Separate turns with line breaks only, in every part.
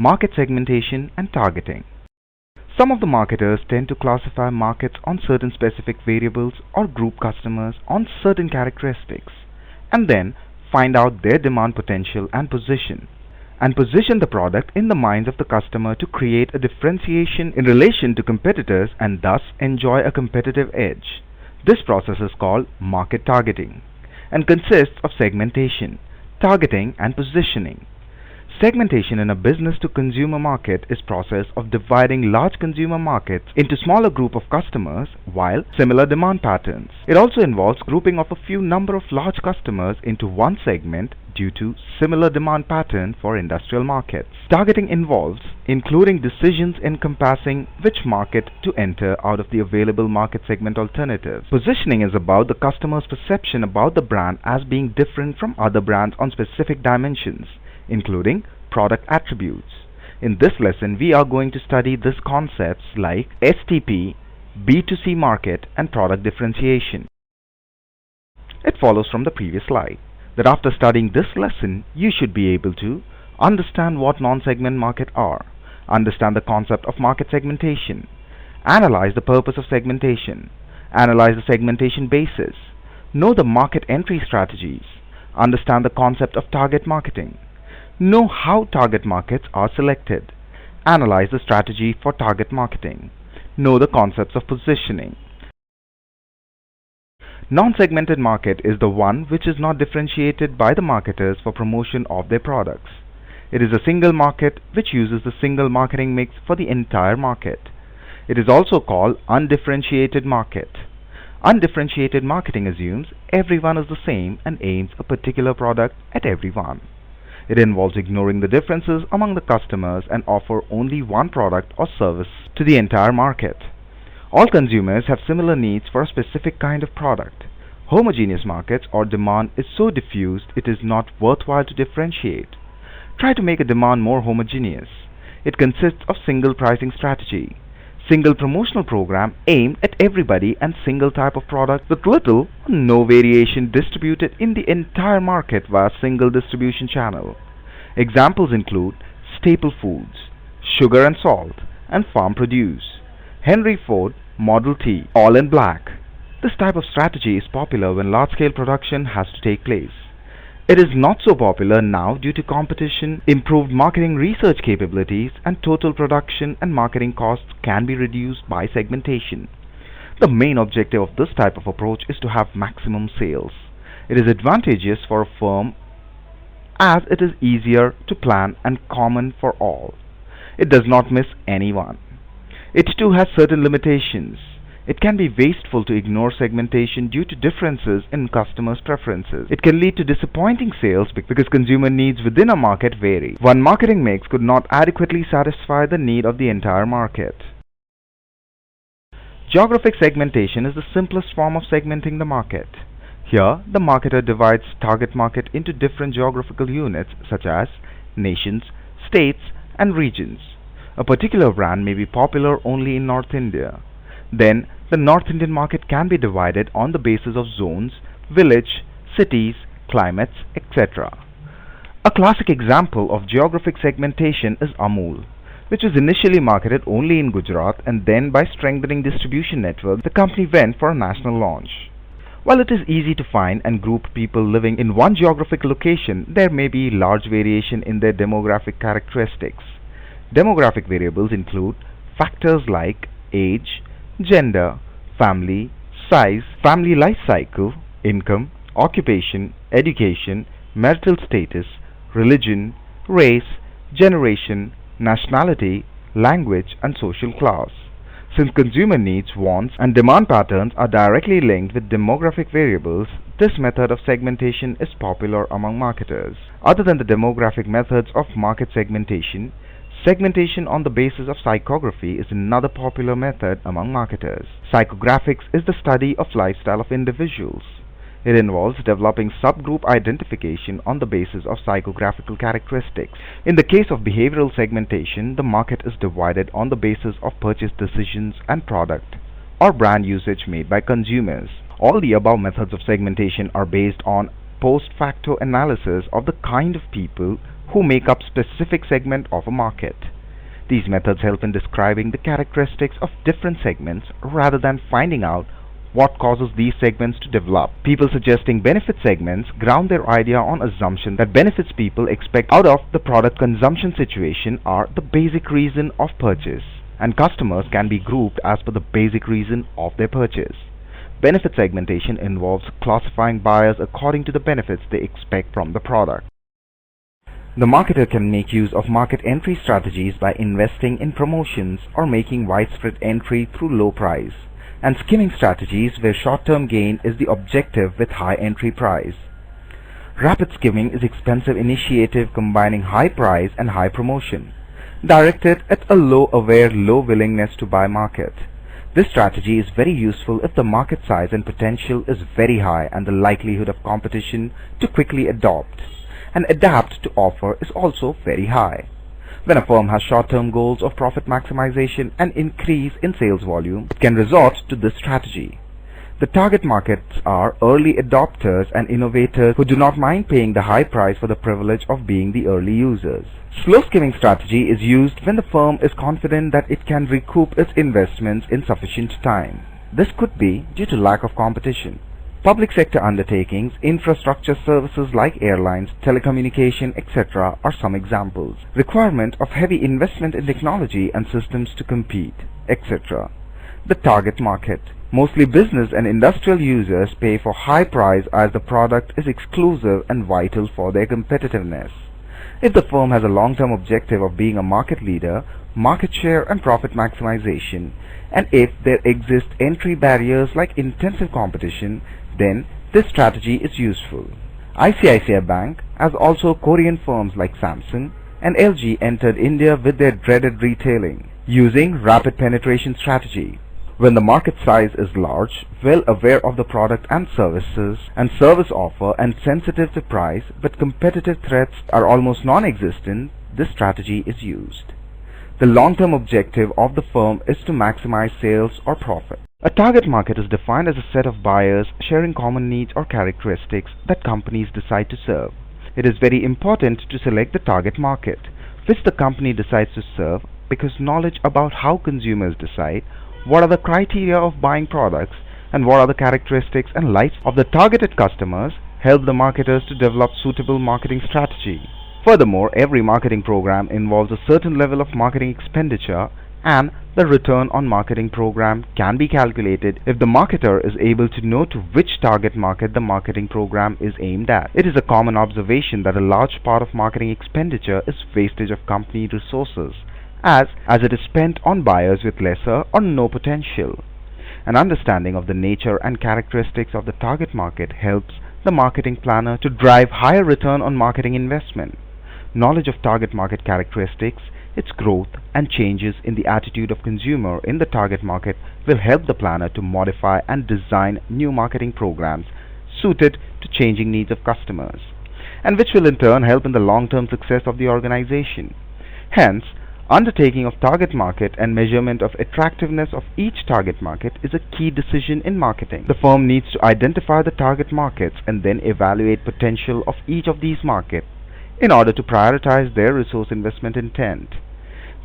Market segmentation and targeting. Some of the marketers tend to classify markets on certain specific variables or group customers on certain characteristics, and then find out their demand potential and position the product in the minds of the customer to create a differentiation in relation to competitors and thus enjoy a competitive edge. This process is called market targeting and consists of segmentation, targeting, and positioning. Segmentation in a business to consumer market is process of dividing large consumer markets into smaller group of customers while similar demand patterns. It also involves grouping of a few number of large customers into one segment due to similar demand pattern for industrial markets. Targeting involves including decisions encompassing which market to enter out of the available market segment alternatives. Positioning is about the customer's perception about the brand as being different from other brands on specific dimensions, including product attributes. In this lesson, we are going to study these concepts like STP, B2C market, and product differentiation. It follows from the previous slide that after studying this lesson, you should be able to understand what non-segment markets are, understand the concept of market segmentation, analyze the purpose of segmentation, analyze the segmentation basis, know the market entry strategies, understand the concept of target marketing, know how target markets are selected, analyze the strategy for target marketing, know the concepts of positioning. Non-segmented market is the one which is not differentiated by the marketers for promotion of their products. It is a single market which uses the single marketing mix for the entire market. It is also called undifferentiated market. Undifferentiated marketing assumes everyone is the same and aims a particular product at everyone. It involves ignoring the differences among the customers and offer only one product or service to the entire market. All consumers have similar needs for a specific kind of product. Homogeneous markets or demand is so diffused it is not worthwhile to differentiate. Try to make a demand more homogeneous. It consists of single pricing strategy, single promotional program aimed at everybody, and single type of product with little or no variation distributed in the entire market via single distribution channel. Examples include staple foods, sugar and salt, and farm produce. Henry Ford Model T, all in black. This type of strategy is popular when large-scale production has to take place. It is not so popular now due to competition, improved marketing research capabilities, and total production and marketing costs can be reduced by segmentation. The main objective of this type of approach is to have maximum sales. It is advantageous for a firm as it is easier to plan and common for all. It does not miss anyone. It too has certain limitations. It can be wasteful to ignore segmentation due to differences in customers' preferences. It can lead to disappointing sales because consumer needs within a market vary. One marketing mix could not adequately satisfy the need of the entire market. Geographic segmentation is the simplest form of segmenting the market. Here, the marketer divides target market into different geographical units such as nations, states, and regions. A particular brand may be popular only in North India. Then, the North Indian market can be divided on the basis of zones, village, cities, climates, etc. A classic example of geographic segmentation is Amul, which was initially marketed only in Gujarat, and then by strengthening distribution network, the company went for a national launch. While it is easy to find and group people living in one geographic location, there may be large variation in their demographic characteristics. Demographic variables include factors like age, gender, family, size, family life cycle, income, occupation, education, marital status, religion, race, generation, nationality, language, and social class. Since consumer needs, wants, and demand patterns are directly linked with demographic variables, this method of segmentation is popular among marketers. Other than the demographic methods of market segmentation, segmentation on the basis of psychography is another popular method among marketers. Psychographics is the study of lifestyle of individuals. It involves developing subgroup identification on the basis of psychographical characteristics. In the case of behavioral segmentation, the market is divided on the basis of purchase decisions and product or brand usage made by consumers. All the above methods of segmentation are based on post facto analysis of the kind of people who make up specific segment of a market. These methods help in describing the characteristics of different segments rather than finding out what causes these segments to develop. People suggesting benefit segments ground their idea on assumption that benefits people expect out of the product consumption situation are the basic reason of purchase, and customers can be grouped as per the basic reason of their purchase. Benefit segmentation involves classifying buyers according to the benefits they expect from the product. The marketer can make use of market entry strategies by investing in promotions or making widespread entry through low price, and skimming strategies where short-term gain is the objective with high entry price. Rapid skimming is expensive initiative combining high price and high promotion, directed at a low aware, low willingness to buy market. This strategy is very useful if the market size and potential is very high and the likelihood of competition to quickly adopt and adapt to offer is also very high. When a firm has short-term goals of profit maximization and increase in sales volume, it can resort to this strategy. The target markets are early adopters and innovators who do not mind paying the high price for the privilege of being the early users. Slow skimming strategy is used when the firm is confident that it can recoup its investments in sufficient time. This could be due to lack of competition. Public sector undertakings, infrastructure services like airlines, telecommunication, etc. are some examples. Requirement of heavy investment in technology and systems to compete, etc. The target market. Mostly business and industrial users pay for high price as the product is exclusive and vital for their competitiveness. If the firm has a long-term objective of being a market leader, market share and profit maximization, and if there exist entry barriers like intensive competition, then this strategy is useful. ICICI Bank, as also Korean firms like Samsung and LG, entered India with their dreaded retailing, using rapid penetration strategy. When the market size is large, well aware of the product and services and service offer and sensitive to price, but competitive threats are almost non-existent, this strategy is used. The long-term objective of the firm is to maximize sales or profit. A target market is defined as a set of buyers sharing common needs or characteristics that companies decide to serve. It is very important to select the target market, which the company decides to serve, because knowledge about how consumers decide what are the criteria of buying products and what are the characteristics and likes of the targeted customers help the marketers to develop suitable marketing strategy. Furthermore, every marketing program involves a certain level of marketing expenditure, and the return on marketing program can be calculated if the marketer is able to know to which target market the marketing program is aimed at. It is a common observation that a large part of marketing expenditure is wastage of company resources, as it is spent on buyers with lesser or no potential. An understanding of the nature and characteristics of the target market helps the marketing planner to drive higher return on marketing investment. Knowledge of target market characteristics, its growth, and changes in the attitude of consumer in the target market will help the planner to modify and design new marketing programs suited to changing needs of customers, and which will in turn help in the long-term success of the organization. Hence, undertaking of target market and measurement of attractiveness of each target market is a key decision in marketing. The firm needs to identify the target markets and then evaluate potential of each of these markets in order to prioritize their resource investment intent.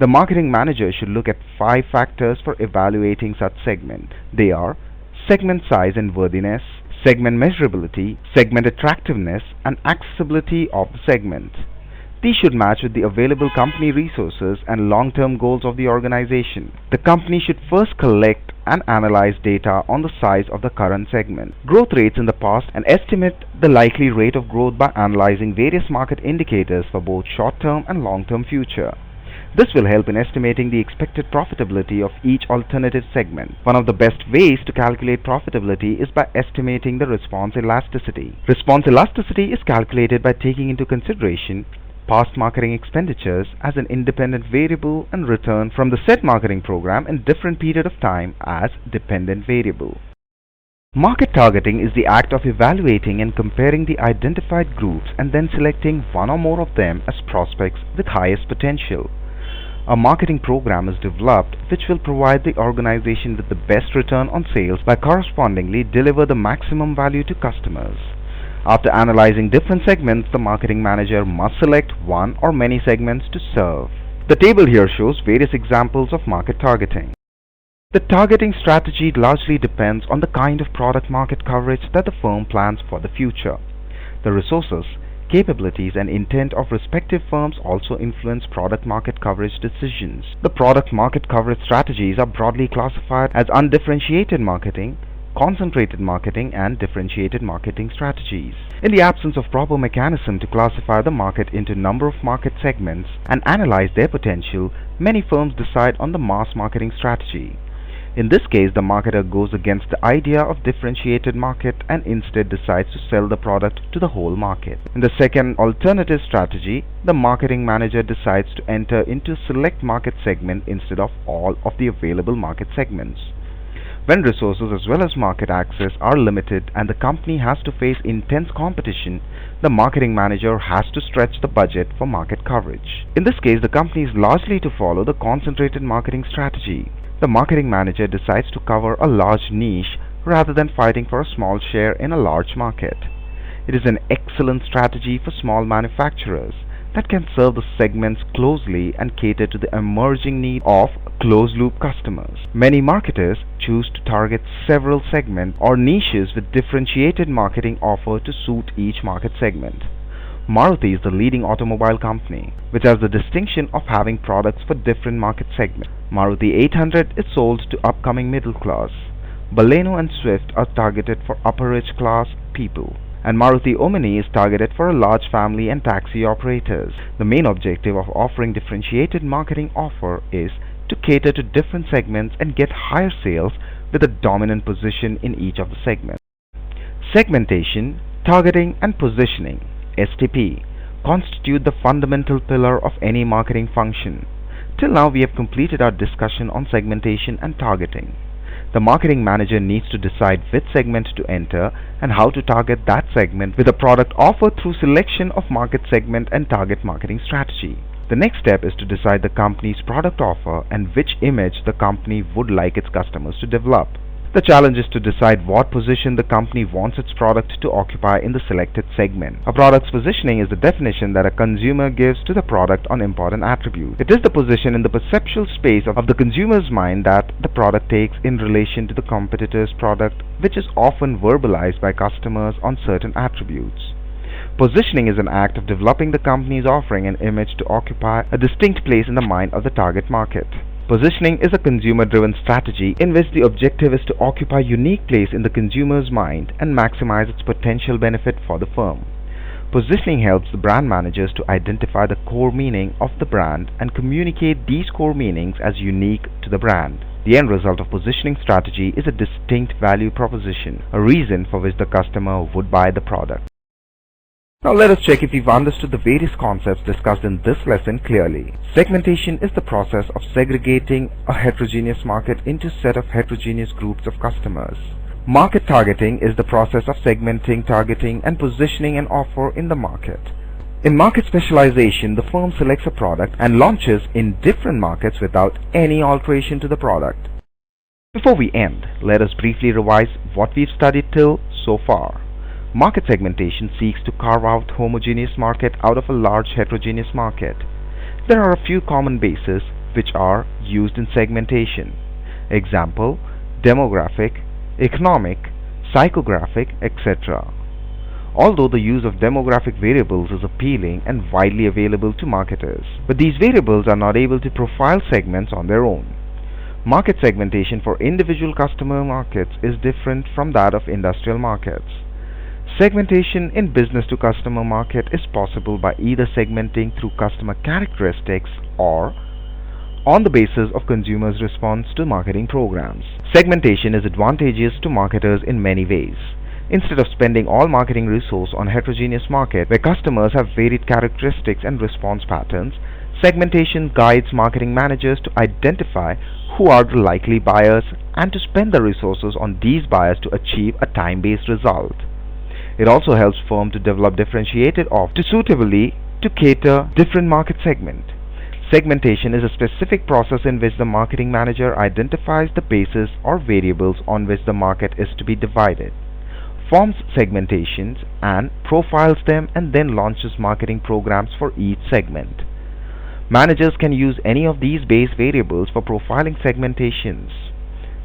The marketing manager should look at 5 factors for evaluating such segment. They are segment size and worthiness, segment measurability, segment attractiveness, and accessibility of the segment. These should match with the available company resources and long-term goals of the organization. The company should first collect and analyze data on the size of the current segment, growth rates in the past, and estimate the likely rate of growth by analyzing various market indicators for both short-term and long-term future. This will help in estimating the expected profitability of each alternative segment. One of the best ways to calculate profitability is by estimating the response elasticity. Response elasticity is calculated by taking into consideration past marketing expenditures as an independent variable and return from the said marketing program in different period of time as dependent variable. Market targeting is the act of evaluating and comparing the identified groups and then selecting one or more of them as prospects with highest potential. A marketing program is developed which will provide the organization with the best return on sales by correspondingly deliver the maximum value to customers. After analyzing different segments, the marketing manager must select one or many segments to serve. The table here shows various examples of market targeting. The targeting strategy largely depends on the kind of product market coverage that the firm plans for the future. The resources, capabilities and intent of respective firms also influence product market coverage decisions. The product market coverage strategies are broadly classified as undifferentiated marketing, concentrated marketing and differentiated marketing strategies. In the absence of proper mechanism to classify the market into number of market segments and analyze their potential, many firms decide on the mass marketing strategy. In this case, the marketer goes against the idea of differentiated market and instead decides to sell the product to the whole market. In the second alternative strategy, the marketing manager decides to enter into a select market segment instead of all of the available market segments. When resources as well as market access are limited and the company has to face intense competition, the marketing manager has to stretch the budget for market coverage. In this case, the company is largely to follow the concentrated marketing strategy. The marketing manager decides to cover a large niche rather than fighting for a small share in a large market. It is an excellent strategy for small manufacturers that can serve the segments closely and cater to the emerging need of closed-loop customers. Many marketers choose to target several segments or niches with differentiated marketing offer to suit each market segment. Maruti is the leading automobile company, which has the distinction of having products for different market segments. Maruti 800 is sold to upcoming middle class. Baleno and Swift are targeted for upper rich class people. And Maruti Omni is targeted for a large family and taxi operators. The main objective of offering differentiated marketing offer is to cater to different segments and get higher sales with a dominant position in each of the segments. Segmentation, targeting and positioning (STP) constitute the fundamental pillar of any marketing function. Till now we have completed our discussion on segmentation and targeting. The marketing manager needs to decide which segment to enter and how to target that segment with a product offer through selection of market segment and target marketing strategy. The next step is to decide the company's product offer and which image the company would like its customers to develop. The challenge is to decide what position the company wants its product to occupy in the selected segment. A product's positioning is the definition that a consumer gives to the product on important attributes. It is the position in the perceptual space of the consumer's mind that the product takes in relation to the competitor's product, which is often verbalized by customers on certain attributes. Positioning is an act of developing the company's offering and image to occupy a distinct place in the mind of the target market. Positioning is a consumer-driven strategy in which the objective is to occupy a unique place in the consumer's mind and maximize its potential benefit for the firm. Positioning helps the brand managers to identify the core meaning of the brand and communicate these core meanings as unique to the brand. The end result of positioning strategy is a distinct value proposition, a reason for which the customer would buy the product. Now let us check if we've understood the various concepts discussed in this lesson clearly. Segmentation is the process of segregating a heterogeneous market into a set of heterogeneous groups of customers. Market targeting is the process of segmenting, targeting, and positioning an offer in the market. In market specialization, the firm selects a product and launches in different markets without any alteration to the product. Before we end, let us briefly revise what we've studied till so far. Market segmentation seeks to carve out homogeneous market out of a large heterogeneous market. There are a few common bases which are used in segmentation. Example: demographic, economic, psychographic, etc. Although the use of demographic variables is appealing and widely available to marketers, but these variables are not able to profile segments on their own. Market segmentation for individual customer markets is different from that of industrial markets. Segmentation in business-to-customer market is possible by either segmenting through customer characteristics or on the basis of consumers' response to marketing programs. Segmentation is advantageous to marketers in many ways. Instead of spending all marketing resource on heterogeneous market where customers have varied characteristics and response patterns, segmentation guides marketing managers to identify who are the likely buyers and to spend the resources on these buyers to achieve a time-based result. It also helps firms to develop differentiated offers to suitably to cater different market segments. Segmentation is a specific process in which the marketing manager identifies the bases or variables on which the market is to be divided. forms segmentations and profiles them, and then launches marketing programs for each segment. Managers can use any of these base variables for profiling segmentations.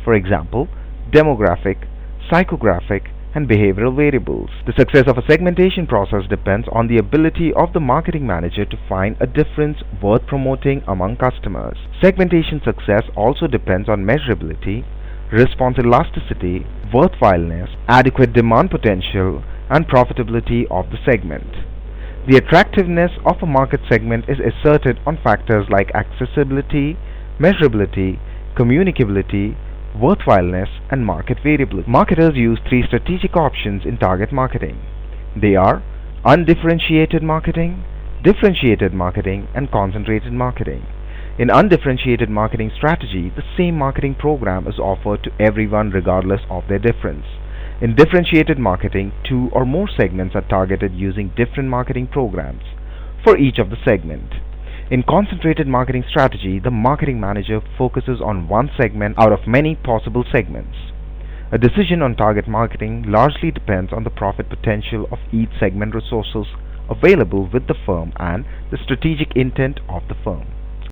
For example, demographic, psychographic, and behavioral variables. The success of a segmentation process depends on the ability of the marketing manager to find a difference worth promoting among customers. Segmentation success also depends on measurability, response elasticity, worthwhileness, adequate demand potential, and profitability of the segment. The attractiveness of a market segment is asserted on factors like accessibility, measurability, communicability, worthwhileness, and market variability. Marketers use three strategic options in target marketing. They are undifferentiated marketing, differentiated marketing, and concentrated marketing. In undifferentiated marketing strategy, the same marketing program is offered to everyone regardless of their difference. In differentiated marketing, two or more segments are targeted using different marketing programs for each of the segment. In concentrated marketing strategy, the marketing manager focuses on one segment out of many possible segments. A decision on target marketing largely depends on the profit potential of each segment, resources available with the firm, and the strategic intent of the firm.